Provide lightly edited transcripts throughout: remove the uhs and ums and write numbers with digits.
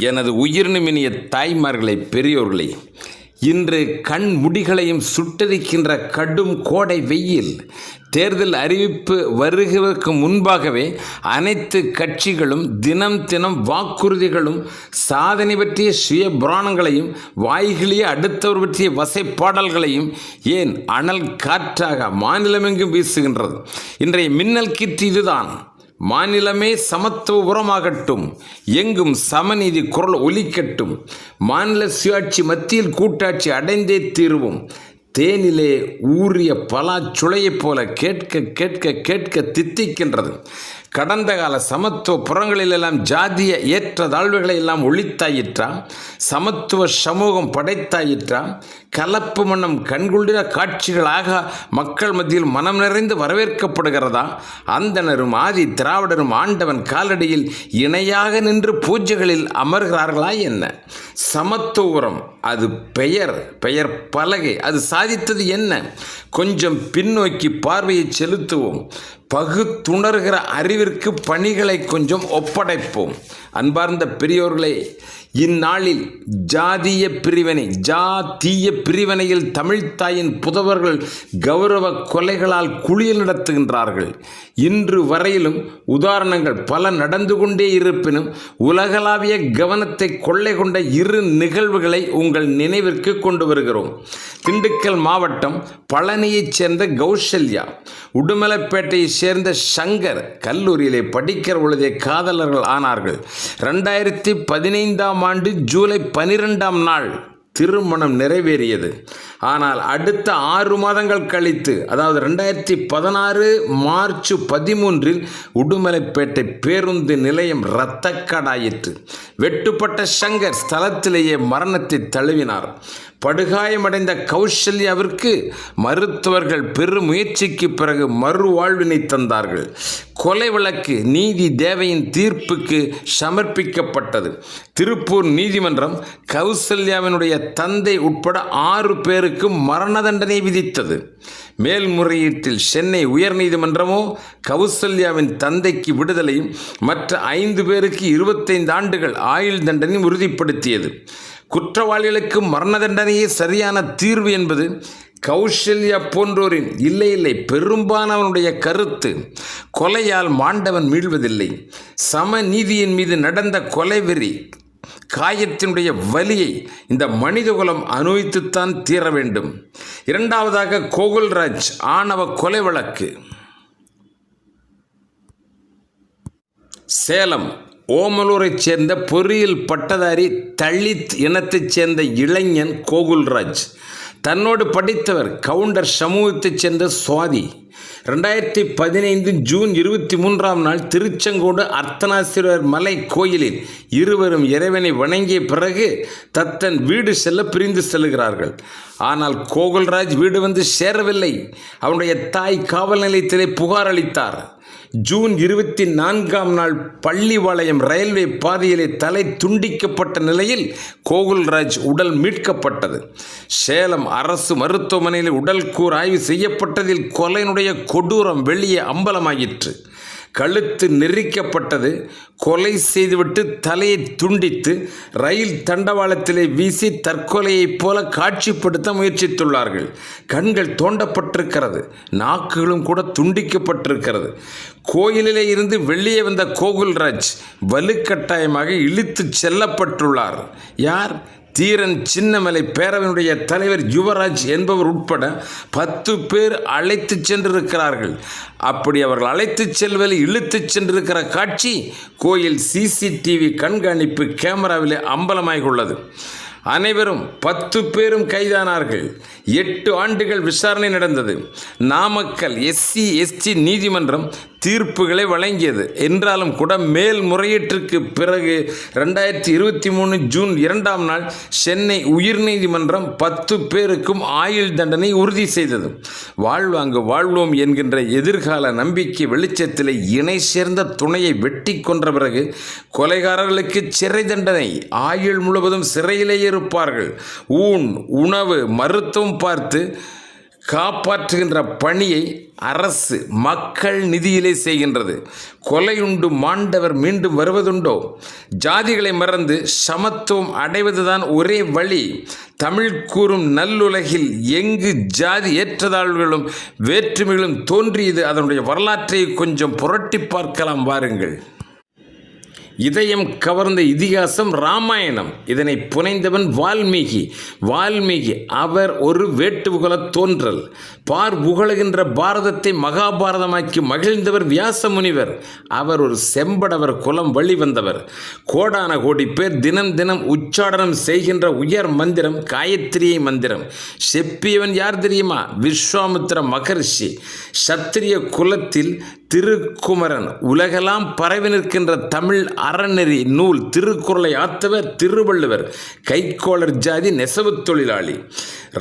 எனது உயிர்நிமினிய தாய்மார்களே, பெரியோர்களே, இன்று கண் முடிகளையும் சுட்டரிக்கின்ற கடும் கோடை வெயில், தேர்தல் அறிவிப்பு வருவதற்கு முன்பாகவே அனைத்து கட்சிகளும் தினம் தினம் வாக்குறுதிகளும் சாதனை பற்றிய சுய புராணங்களையும் வாய்கிளிய அடுத்தவர் பற்றிய வசைப்பாடல்களையும் ஏன் அனல் காற்றாக மாநிலமெங்கும் வீசுகின்றது. இன்றைய மின்னல் கீற்று இதுதான். மாநிலமே சமத்துவபுரமாகட்டும், எங்கும் சமநீதி குரல் ஒலிக்கட்டும், மாநில சுயாட்சி மத்தியில் கூட்டாட்சி அடைந்தே தீர்வும், தேனிலே ஊறிய பலாச்சுளையைப் போல கேட்க கேட்க கேட்க தித்திக்கின்றது. கடந்த கால சமத்துவ புறங்களிலெல்லாம் ஜாதிய ஏற்ற தாழ்வுகளை எல்லாம் ஒழித்தாயிற்றா, சமத்துவ சமூகம் படைத்தாயிற்றா, கலப்பு மன்னம் கண்குளிர காட்சிகளாக மக்கள் மத்தியில் மனம் நிறைந்து வரவேற்கப்படுகிறதா, அந்தணரும் ஆதி திராவிடரும் ஆண்டவன் காலடியில் இணையாக நின்று பூஜைகளில் அமர்கிறார்களா என்ன? சமத்துவம் அது பெயர் பலகை, அது சாதித்தது என்ன? கொஞ்சம் பின்னோக்கி பார்வையை செலுத்துவோம். பகுத்துணர்கிற அறிவிற்கு பணிகளை கொஞ்சம் ஒப்படைப்போம். அன்பார்ந்த பெரியோர்களே, இந்நாளில் ஜாதிய பிரிவினையில் தமிழ்த்தாயின் புதவர்கள் கௌரவ கொலைகளால் குளியல் நடத்துகின்றார்கள். இன்று வரையிலும் உதாரணங்கள் பல நடந்து கொண்டே இருப்பினும் உலகளாவிய கவனத்தை கொள்ளை கொண்ட இரு நிகழ்வுகளை உங்கள் நினைவிற்கு கொண்டு வருகிறோம். திண்டுக்கல் மாவட்டம் பழனியைச் சேர்ந்த கௌசல்யா, உடுமலைப்பேட்டையை சேர்ந்த சங்கர் கல்லூரியிலே படிக்கிற பொழுதே காதலர்கள் ஆனார்கள். 2015ஆம் ஆண்டு ஜூலை 12ஆம் நாள் திருமணம் நிறைவேறியது. ஆனால் அடுத்த 6 மாதங்கள் கழித்து, அதாவது 2016 மார்ச் 13இல் உடுமலைப்பேட்டை பேருந்து நிலையம் இரத்தக்காடாயிற்று. வெட்டுப்பட்ட சங்கர் ஸ்தலத்திலேயே மரணத்தை தழுவினார். படுகாயமடைந்த கௌசல்யாவிற்கு மருத்துவர்கள் பெரும் முயற்சிக்கு பிறகு மறுவாழ்வினை தந்தார்கள். கொலை வழக்கு நீதி தேவையின் தீர்ப்புக்கு சமர்ப்பிக்கப்பட்டது. திருப்பூர் நீதிமன்றம் கௌசல்யாவினுடைய தந்தை உட்பட 6 பேருக்கு மரண தண்டனை விதித்தது. மேல்முறையீட்டில் சென்னை உயர்நீதிமன்றமோ கௌசல்யாவின் தந்தைக்கு விடுதலையும் மற்ற 5 பேருக்கு 25 ஆண்டுகள் ஆயுள் தண்டனையும் உறுதிப்படுத்தியது. குற்றவாளிகளுக்கு மரண தண்டனையே சரியான தீர்வு என்பது கௌசல்யா போன்றோரின் இல்லை பெரும்பாலானவனுடைய கருத்து. கொலையால் மாண்டவன் மீள்வதில்லை. சமநீதியின் மீது நடந்த கொலைவெறி காயத்தினுடைய வலியை இந்த மனிதகுலம் அனுபவித்துத்தான் தீர வேண்டும். இரண்டாவதாக கோகுல்ராஜ் ஆணவ கொலை வழக்கு. சேலம் ஓமலூரைச் சேர்ந்த பொறியியல் பட்டதாரி தலித் இனத்தைச் சேர்ந்த இளைஞன் கோகுல்ராஜ், தன்னோடு படித்தவர் கவுண்டர் சமூகத்தைச் சேர்ந்த சுவாதி, 2015 ஜூன் 23ஆம் நாள் திருச்செங்கோடு அர்த்தநாசீஸ்வரர் மலை கோயிலில் இருவரும் இறைவனை வணங்கிய பிறகு தத்தன் வீடு செல்ல பிரிந்து செல்கிறார்கள். ஆனால் கோகுல்ராஜ் வீடு வந்து சேரவில்லை. அவனுடைய தாய் காவல் நிலையத்திலே புகார் அளித்தார். ஜூன் 24ஆம் நாள் பள்ளிவாளையம் ரயில்வே பாதையிலே தலை துண்டிக்கப்பட்ட நிலையில் கோகுல்ராஜ் உடல் மீட்கப்பட்டது. சேலம் அரசு மருத்துவமனையில் உடல் கூர் ஆய்வு செய்யப்பட்டதில் கொலையினுடைய கொடூரம் வெளியே அம்பலமாயிற்று. கழுத்து நெரிக்கப்பட்டது. கொலை செய்துவிட்டு தலையை துண்டித்து ரயில் தண்டவாளத்திலே வீசி தற்கொலையைப் போல காட்சிப்படுத்த முயற்சித்துள்ளார்கள். கண்கள் தோண்டப்பட்டிருக்கிறது, நாக்குகளும் கூட துண்டிக்கப்பட்டிருக்கிறது. கோயிலிலே இருந்து வெளியே வந்த கோகுல்ராஜ் வலுக்கட்டாயமாக இழுத்து செல்லப்பட்டுள்ளார். யார்? தீரன் சின்னமலை பேரவையினுடைய தலைவர் யுவராஜ் என்பவர் உட்பட 10 பேர் அழைத்து சென்றிருக்கிறார்கள். அப்படி அவர்கள் அழைத்து செல்வதில் இழுத்து சென்றிருக்கிற காட்சி கோயில் சிசிடிவி கண்காணிப்பு கேமராவிலே அம்பலமாகியுள்ளது. அனைவரும் 10 பேரும் கைதானார்கள். 8 ஆண்டுகள் விசாரணை நடந்தது. நாமக்கல் SC/ST நீதிமன்றம் தீர்ப்புகளை வழங்கியது. என்றாலும் கூட மேல்முறையீட்டிற்கு பிறகு 2023 ஜூன் 2ஆம் நாள் சென்னை உயர்நீதிமன்றம் 10 பேருக்கும் ஆயுள் தண்டனை உறுதி செய்தது. வாழ்வாங்கு வாழ்வோம் என்கின்ற எதிர்கால நம்பிக்கை வெளிச்சத்தில் இணை சேர்ந்த துணையை வெட்டி கொன்ற பிறகு கொலைகாரர்களுக்கு சிறை தண்டனை, ஆயுள் முழுவதும் சிறையிலேயே இருப்பார்கள். உணவு மருத்துவம் பார்த்து காப்பாற்றுகின்ற பணியை அரசு மக்கள் நிதியிலே செய்கின்றது. கொலையுண்டு மாண்டவர் மீண்டும் வருவதுண்டோ? ஜாதிகளை மறந்து சமத்துவம் அடைவதுதான் ஒரே வழி. தமிழ் கூறும் நல்லுலகில் எங்கு ஜாதி ஏற்றத்தாழ்வுகளும் வேற்றுமைகளும் தோன்றியது, அதனுடைய வரலாற்றை கொஞ்சம் புரட்டி பார்க்கலாம் வாருங்கள். இதயம் கவர்ந்த இதிகாசம் ராமாயணம். இதனை புனைந்தவன் வால்மீகி. அவர் ஒரு வேட்டுகுல தோன்றல். புகழுகின்ற பாரதத்தை மகாபாரதமாக்கி மகிழ்ந்தவர் வியாச முனிவர். அவர் ஒரு செம்படவர் குலம் வழிவந்தவர். கோடான கோடி பேர் தினம் தினம் உச்சாடனம் செய்கின்ற உயர் மந்திரம் காயத்ரியை மந்திரம். செப்பியவன் யார் தெரியுமா? விஸ்வாமித்திர மகர்ஷி. சத்திரிய குலத்தில் திருக்குமரன். உலகெல்லாம் பரவி நிற்கின்ற தமிழ் அறநெறி நூல் திருக்குறளை ஆத்தவர் திருவள்ளுவர். கைக்கோளர் ஜாதி நெசவு தொழிலாளி.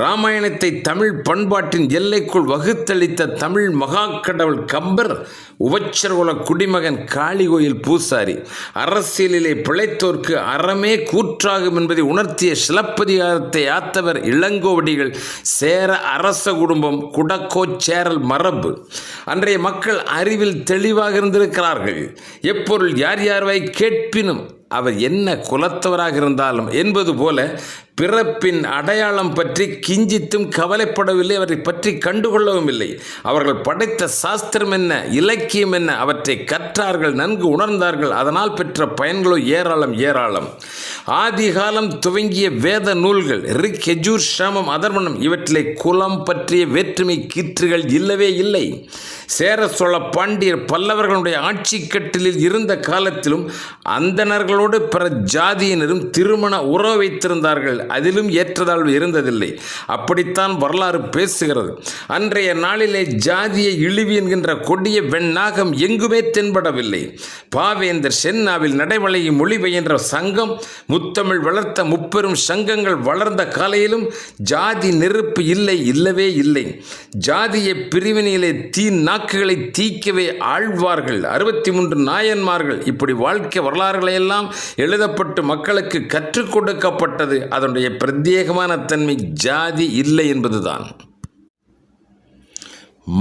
ராமாயணத்தை தமிழ் பண்பாட்டின் எல்லைக்குள் வகுத்தளித்த தமிழ் மகாக்கடவுள் கம்பர். உவச்சர்குல குடிமகன் காளிகோயில் பூசாரி. அரசியலிலே பிழைத்தோர்க்கு அறமே கூற்றாகும் என்பதை உணர்த்திய சிலப்பதிகாரத்தை ஆத்தவர் இளங்கோவடிகள். சேர அரச குடும்பம் குடக்கோச்சேரல் மரபு. அன்றைய மக்கள் அறிவில் தெளிவாக இருந்திருக்கிறார்கள். எப்பொருள் யார் யார்வாய் கேட்பினும் அவர் என்ன குலத்தவராக இருந்தாலும் என்பது போல பிறப்பின் அடையாளம் பற்றி கிஞ்சித்தும் கவலைப்படவில்லை. அவரை பற்றி கண்டுகொள்ளவும் இல்லை. அவர்கள் படைத்த சாஸ்திரம் என்ன, இலக்கியம் என்ன, அவற்றை கற்றார்கள், நன்கு உணர்ந்தார்கள். அதனால் பெற்ற பயன்களோ ஏராளம். ஆதிகாலம் துவங்கிய வேத நூல்கள் ரிக், யஜூர், சாமம், அதர்வணம் இவற்றிலே குலம் பற்றிய வேற்றுமை கீற்றுகள் இல்லவே இல்லை. சேர, சோழ, பாண்டியர், பல்லவர்களுடைய ஆட்சி கட்டிலில் இருந்த காலத்திலும் அந்தணர்களோடு பிற ஜாதியினரும் திருமண உறவு வைத்திருந்தார்கள். அதிலும் ஏற்றதாழ்வு இருந்ததில்லை. அப்படித்தான் வரலாறு பேசுகிறது. அன்றைய நாளிலே ஜாதிய இழிவு என்கின்ற கொடிய வெண்ணாகம் எங்குமே தென்படவில்லை. பாவேந்தர் சென்னாவில் நடைவளையை மொழிபெயன்ற சங்கம் முத்தமிழ் வளர்த்த முப்பெரும் சங்கங்கள் வளர்ந்த காலையிலும் ஜாதி நெருப்பு இல்லவே இல்லை. ஜாதிய பிரிவினையிலே நாக்குகளை தீக்கவே ஆழ்வார்கள், 63 நாயன்மார்கள். இப்படி வாழ்க்கை வரலாறுகளையெல்லாம் எழுதப்பட்டு மக்களுக்கு கற்றுக் கொடுக்கப்பட்டது. அதனுடைய பிரத்யேகமான தன்மை ஜாதி இல்லை என்பதுதான்.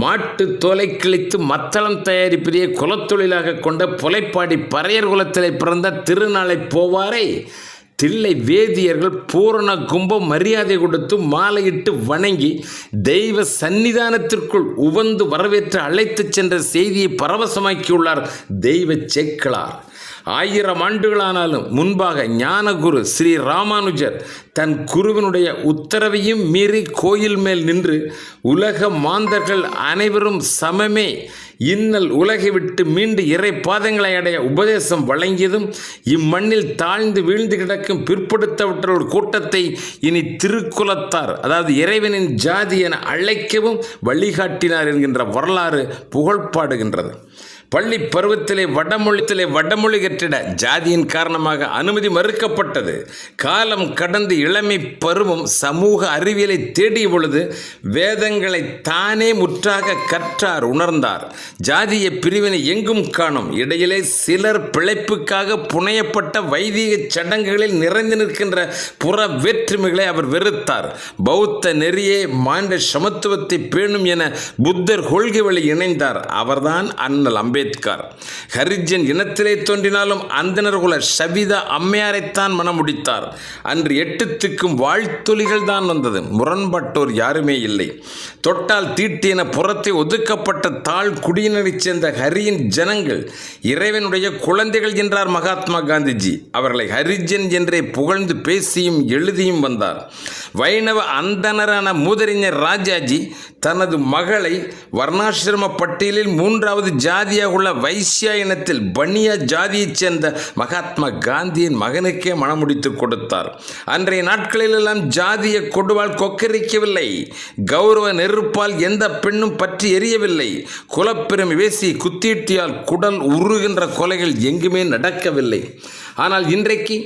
மாட்டு தோலை கிழித்து மத்தளம் தயாரிப்பதையே குலத்தொழிலாக கொண்ட புலைப்பாடி பறையர் குலத்திலே பிறந்த திருநாளை போவாரே தில்லை வேதியர்கள் பூரண கும்பம் மரியாதை கொடுத்து மாலையிட்டு வணங்கி தெய்வ சன்னிதானத்திற்குள் உவந்து வரவேற்று அழைத்து சென்ற செய்தியை பரவசமாக்கியுள்ளார் தெய்வ சேக்கிழார். 1000 ஆண்டுகளானாலும் முன்பாக ஞானகுரு ஸ்ரீ ராமானுஜர் தன் குருவினுடைய உத்தரவையும் மீறி கோயில் மேல் நின்று உலக மாந்தர்கள் அனைவரும் சமமே, இன்னல் உலகை விட்டு மீண்டு இறை பாதங்களை அடைய உபதேசம் வழங்கியதும் இம்மண்ணில் தாழ்ந்து வீழ்ந்து கிடக்கும் பிற்படுத்தப்பட்டவர்கள் கூட்டத்தை இனி திருக்குலத்தார், அதாவது இறைவனின் ஜாதி என அழைக்கவும் வழிகாட்டினார் என்கின்ற வரலாறு புகழ்பாடுகின்றது. பள்ளி பருவத்திலே வடமொழி கற்றிட ஜாதியின் காரணமாக அனுமதி மறுக்கப்பட்டது. காலம் கடந்து இளமை பருவம் சமூக அறிவியலை தேடிய பொழுது வேதங்களை தானே முற்றாக கற்றார், உணர்ந்தார். ஜாதிய பிரிவினை எங்கும் காணும். இடையிலே சிலர் பிழைப்புக்காக புனையப்பட்ட வைதிக சடங்குகளில் நிறைந்து நிற்கின்ற புற வேற்றுமைகளை அவர் வெறுத்தார். பௌத்த நெறியே மாண்ட சமத்துவத்தை பேணும் என புத்தர் கொள்கை வழி இணைந்தார். அவர்தான் அண்ணல் அம்பேத்கர். ஹரிஜன் இனத்திலே தோன்றினாலும் அந்தனர் குல சவிதா அம்மையாரைத்தான் மணமுடித்தார். அன்று 8 திக்கும் வாழ்த்தொலிகள் தான் வந்தது. முரண்பட்டோர் யாருமே இல்லை. தொட்டால் தீட்டு என புறத்தை ஒதுக்கப்பட்ட தாழ் குடியினரைச் சேர்ந்த ஹரியின் ஜனங்கள் இறைவனுடைய குழந்தைகள் என்றார் மகாத்மா காந்திஜி. அவர்களை ஹரிஜன் என்றே புகழ்ந்து பேசியும் எழுதியும் வந்தார். வைணவ அந்தனரான மூதறிஞர் ராஜாஜி தனது மகளை வர்ணாசிரம பட்டியலில் 3வது ஜாதியாக உள்ள வைசியா இனத்தில் பனியா ஜாதியைச் சேர்ந்த மகாத்மா காந்தியின் மகனுக்கே மணமுடித்து கொடுத்தார். அன்றைய நாட்களிலெல்லாம் ஜாதிய கொடுவால் கொக்கரிக்கவில்லை. கௌரவ நெருப்பால் எந்த பெண்ணும் பற்றி எரியவில்லை. குலப்பெருமை வேசி குத்தீட்டியால் குடல் உருகின்ற கொலைகள் எங்குமே நடக்கவில்லை. ஆனால் இன்றைக்கு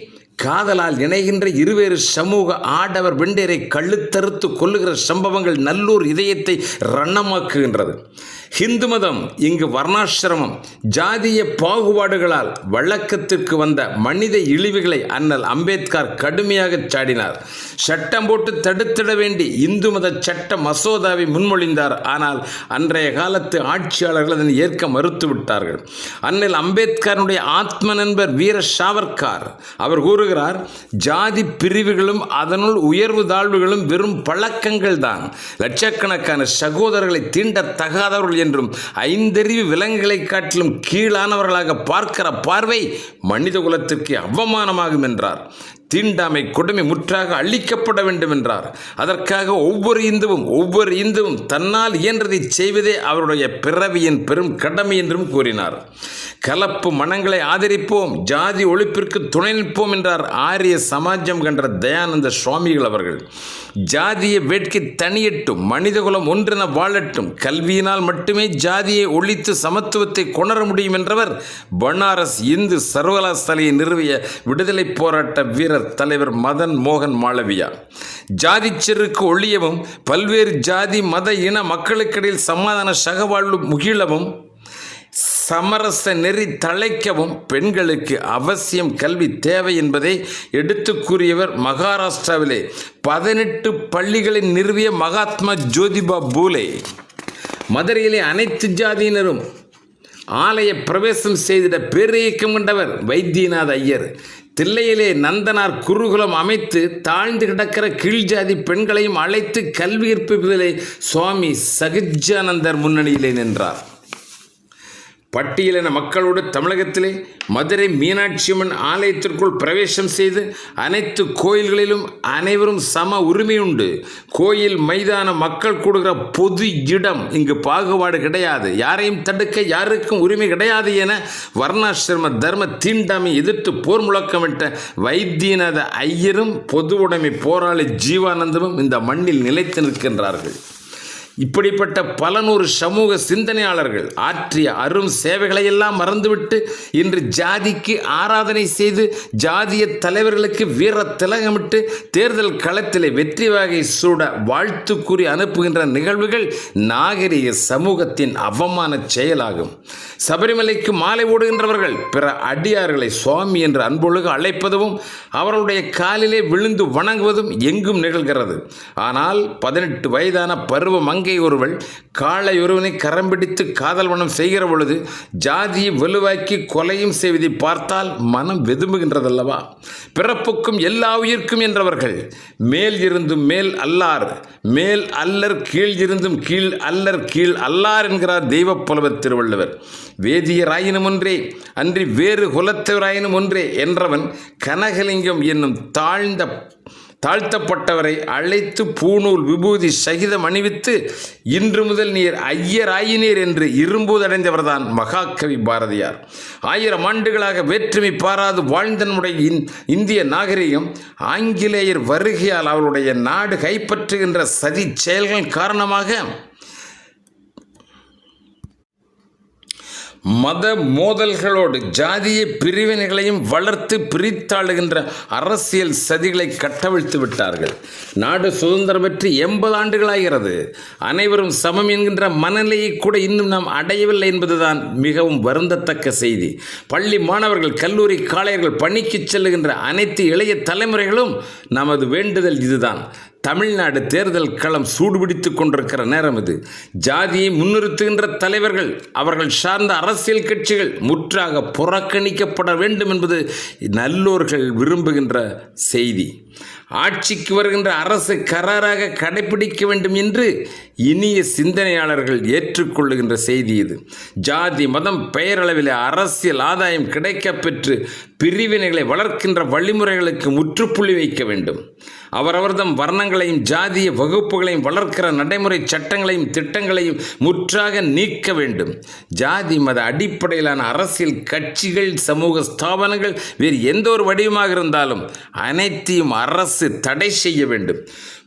காதலால் இணைகின்ற இருவேறு சமூக ஆடவர் வெண்டேரை கழுத்தறுத்து கொல்லுகிற சம்பவங்கள் நல்லூர் இதயத்தை ரணமாக்குகின்றது. ஹிந்து மதம் இங்கு வர்ணாசிரமம் ஜாதிய பாகுபாடுகளால் வழக்கத்திற்கு வந்த மனித இழிவுகளை அண்ணல் அம்பேத்கர் கடுமையாக சாடினார். சட்டம் போட்டு தடுத்திட வேண்டி இந்து மத சட்ட மசோதாவை முன்மொழிந்தார். ஆனால் அன்றைய காலத்து ஆட்சியாளர்கள் அதனை ஏற்க மறுத்துவிட்டார்கள். அண்ணல் அம்பேத்கருடைய ஆத்ம நண்பர் வீர சாவர்கர் அவர் கூறுகிறார், ஜாதி பிரிவுகளும் அதனுள் உயர்வு தாழ்வுகளும் வெறும் பழக்கங்கள் தான். லட்சக்கணக்கான சகோதரர்களை தீண்டத்தகாதவர்கள் என்றும் ஐந்தறிவு விலங்குகளை காட்டிலும் கீழானவர்களாக பார்க்கிற பார்வை மனித குலத்திற்கு அவமானமாகும் என்றார். தீண்டாமை கொடுமை முற்றாக அழிக்கப்பட வேண்டும் என்றார். அதற்காக ஒவ்வொரு இந்துவும் தன்னால் இயன்றதை செய்வதே அவருடைய பிறவியின் பெரும் கடமை என்றும் கூறினார். கலப்பு மனங்களை ஆதரிப்போம், ஜாதி ஒழிப்பிற்கு துணை நிற்போம் என்றார் ஆரிய சமாஜம் கண்ட தயானந்த சுவாமிகள் அவர்கள். ஜாதிய வேட்கை தனியட்டும், மனிதகுலம் ஒன்றென வாழட்டும், கல்வியினால் மட்டுமே ஜாதியை ஒழித்து சமத்துவத்தை கொணர முடியும் என்றவர் பனாரஸ் இந்து சர்வகலாசாலையை நிறுவிய விடுதலை போராட்ட வீரர் தலைவர் மதன் மோகன் மாளவியா. ஜாதி செருக்கு ஒழியவும் பல்வேறு ஜாதி மத இன மக்களுக்கிடையில் சமாதான சகவாழ்வு முகிழவும் சமரச நெறி தழைக்கவும் பெண்களுக்கு அவசியம் கல்வி தேவை என்பதை எடுத்து கூறியவர் மகாராஷ்டிராவிலே 18 பள்ளிகளை நிறுவிய மகாத்மா ஜோதிபா பூலே. மதுரையிலே அனைத்து ஜாதியினரும் ஆலய பிரவேசம் செய்திட பேரியக்கம் கொண்டவர் வைத்தியநாத ஐயர். தில்லையிலே நந்தனார் குருகுலம் அமைத்து தாழ்ந்து கிடக்கிற கீழ்ஜாதி பெண்களையும் அழைத்து கல்வி கற்பிப்பதிலே சுவாமி சகிஜானந்தர் முன்னணியிலே நின்றார். பட்டியலின மக்களோடு தமிழகத்திலே மதுரை மீனாட்சியம்மன் ஆலயத்திற்குள் பிரவேசம் செய்து அனைத்து கோயில்களிலும் அனைவரும் சம உரிமை உண்டு. கோயில் மைதான மக்கள் கூடுகிற பொது இடம், இங்கு பாகுபாடு கிடையாது, யாரையும் தடுக்க யாருக்கும் உரிமை கிடையாது என வர்ணாசிரம தர்ம தீண்டாமை எதிர்த்து போர் முழக்கமிட்ட வைத்தியநாத ஐயரும் பொது உடைமை போராளி ஜீவானந்தமும் இந்த மண்ணில் நிலைத்து நிற்கின்றார்கள். இப்படிப்பட்ட பல நூறு சமூக சிந்தனையாளர்கள் ஆற்றிய அரும் சேவைகளை எல்லாம் மறந்துவிட்டு இன்று ஜாதிக்கு ஆராதனை செய்து ஜாதிய தலைவர்களுக்கு வீர திலகமிட்டு தேர்தல் களத்திலே வெற்றி வாகை சூட வாழ்த்து கூறி அனுப்புகின்ற நிகழ்வுகள் நாகரிக சமூகத்தின் அவமான செயலாகும். சபரிமலைக்கு மாலை ஓடுகின்றவர்கள் பிற அடியார்களை சுவாமி என்று அன்பொழுக அழைப்பதும் அவர்களுடைய காலிலே விழுந்து வணங்குவதும் எங்கும் நிகழ்கிறது. ஆனால் 18 வயதான பருவ மங்கை ஒருவள் காளை ஒருவனை கரம் பிடித்து காதல் மனம் செய்கிற பொழுது ஜாதியை வலுவாக்கி கொலையும் செய்வதை பார்த்தால் மனம் வெதும்புகின்றதல்லவா? பிறப்புக்கும் எல்லா உயிர்க்கும் என்றவர்கள் மேல் இருந்தும் மேல் அல்லார், மேல் அல்லர் கீழ் இருந்தும் கீழ் அல்லர் கீழ் அல்லார் என்கிறார் தெய்வ புலவர் திருவள்ளுவர். வேதியராயினும் ஒன்றே அன்றி வேறு குலத்தவராயினும் ஒன்றே என்றவன் கனகலிங்கம் என்னும் தாழ்த்தப்பட்டவரை அழைத்து பூணூல் விபூதி சகிதம் அணிவித்து இன்று முதல் நீர் ஐயராயினீர் என்று இரும்புதடைந்தவர்தான் மகாகவி பாரதியார். 1000 ஆண்டுகளாக வேற்றுமை பாராது வாழ்ந்த நம்முடைய இந்திய நாகரிகம் ஆங்கிலேயர் வருகையால் அவருடைய நாடு கைப்பற்றுகின்ற சதி செயல்கள் காரணமாக மத மோதல்களோடு ஜாதிய பிரிவினைகளையும் வளர்த்து பிரித்தாளுகின்ற அரசியல் சதிகளை கட்டவிழ்த்து விட்டார்கள். நாடு சுதந்திரம் பெற்று 80 ஆண்டுகளாகிறது. அனைவரும் சமம் என்கின்ற மனநிலையை கூட இன்னும் நாம் அடையவில்லை என்பதுதான் மிகவும் வருந்தத்தக்க செய்தி. பள்ளி மாணவர்கள், கல்லூரி காளையர்கள், பணிக்கு செல்லுகின்ற அனைத்து இளைய தலைமுறைகளும் நமது வேண்டுதல் இதுதான். தமிழ்நாடு தேர்தல் களம் சூடுபிடித்து கொண்டிருக்கிற நேரம் இது. ஜாதியை முன்னிறுத்துகின்ற தலைவர்கள், அவர்கள் சார்ந்த அரசியல் கட்சிகள் முற்றாக புறக்கணிக்கப்பட வேண்டும் என்பது நல்லோர்கள் விரும்புகின்ற செய்தி. ஆட்சிக்கு வருகின்ற அரசு கராராக கடைபிடிக்க வேண்டும் என்று இனிய சிந்தனையாளர்கள் ஏற்றுக்கொள்ளுகின்ற செய்தி இது. ஜாதி மதம் பெயரளவில் அரசியல் ஆதாயம் கிடைக்கப் பெற்று பிரிவினைகளை வளர்க்கின்ற வழிமுறைகளுக்கு முற்றுப்புள்ளி வைக்க வேண்டும். அவரவர்தம் வர்ணங்களையும் ஜாதிய வகுப்புகளையும் வளர்க்கிற நடைமுறை சட்டங்களையும் திட்டங்களையும் முற்றாக நீக்க வேண்டும். ஜாதி மத அடிப்படையிலான அரசியல் கட்சிகள், சமூக ஸ்தாபனங்கள் வேறு எந்த ஒரு வடிவமாக இருந்தாலும் அனைத்தையும் அரசு தடை செய்ய வேண்டும்.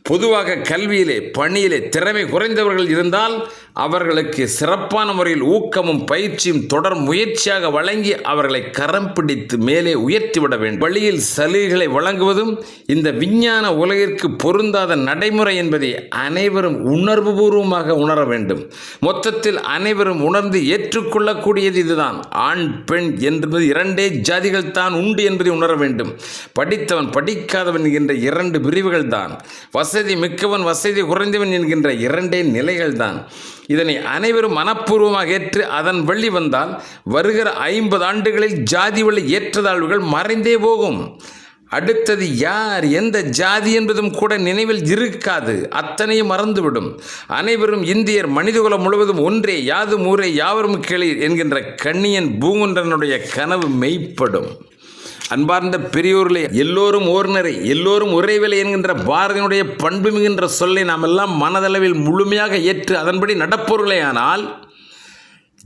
பொதுவாக கல்வியிலே பணியிலே திறமை குறைந்தவர்கள் இருந்தால் அவர்களுக்கு சிறப்பான முறையில் ஊக்கமும் பயிற்சியும் தொடர் முயற்சியாக வழங்கி அவர்களை கரம் பிடித்து மேலே உயர்த்திவிட வேண்டும். வழியில் சலுகைகளை வழங்குவதும் இந்த விஞ்ஞான உலகிற்கு பொருந்தாத நடைமுறை என்பதை அனைவரும் உணர்வுபூர்வமாக உணர வேண்டும். மொத்தத்தில் அனைவரும் உணர்ந்து ஏற்றுக்கொள்ளக்கூடியது இதுதான். ஆண் பெண் என்பது இரண்டே ஜாதிகள் தான் உண்டு என்பதை உணர வேண்டும். படித்தவன் படிக்காதவன் என்கின்ற இரண்டு பிரிவுகள் தான். வசதி மிக்கவன் வசதி குறைந்தவன் என்கின்ற இரண்டே நிலைகள் தான். இதனை அனைவரும் மனப்பூர்வமாக ஏற்று அதன் வழி வந்தால் வருகிற 50 ஆண்டுகளில் ஜாதி வழி ஏற்றத்தாழ்வுகள் மறைந்தே போகும். அடுத்தது யார் எந்த ஜாதி என்பதும் கூட நினைவில் இருக்காது. அத்தனையும் மறந்துவிடும். அனைவரும் இந்தியர், மனிதகுலம் முழுவதும் ஒன்றே, யாதும் ஊரே யாவரும் கேளீர் என்கின்ற கண்ணியன் பூங்குன்றனுடைய கனவு மெய்ப்படும். அன்பார்ந்த பெரியோர்களே, எல்லோரும் ஓர்நரை எல்லோரும் ஒரே வேலை என்கின்ற பாரதியினுடைய பண்பு மிகுன்ற சொல்லை நாம் எல்லாம் மனதளவில் முழுமையாக ஏற்று அதன்படி நடப்பவர்களே ஆனால்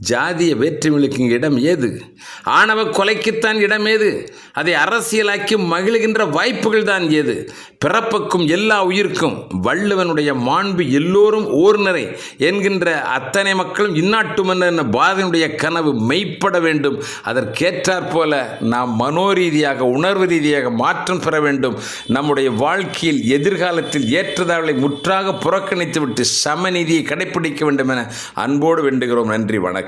ஜாதிய வேற்றுமைகளுக்கு இடம் ஏது? ஆணவ கொலைக்குத்தான் இடம் ஏது? அதை அரசியலாக்கி மகிழ்கின்ற வாய்ப்புகள் தான் ஏது? பிறப்புக்கும் எல்லா உயிர்க்கும் வள்ளுவனுடைய மாண்பு எல்லோரும் ஓர்நரை என்கின்ற அத்தனை மக்களும் இந்நாட்டு மன்னர் பாரதியினுடைய கனவு மெய்ப்பட வேண்டும். அதற்கேற்றாற் போல நாம் மனோரீதியாக உணர்வு ரீதியாக மாற்றம் பெற வேண்டும். நம்முடைய வாழ்க்கையில் எதிர்காலத்தில் ஏற்றதாவளை முற்றாக புறக்கணித்துவிட்டு சமநீதியை கடைப்பிடிக்க வேண்டும் என அன்போடு வேண்டுகிறோம். நன்றி, வணக்கம்.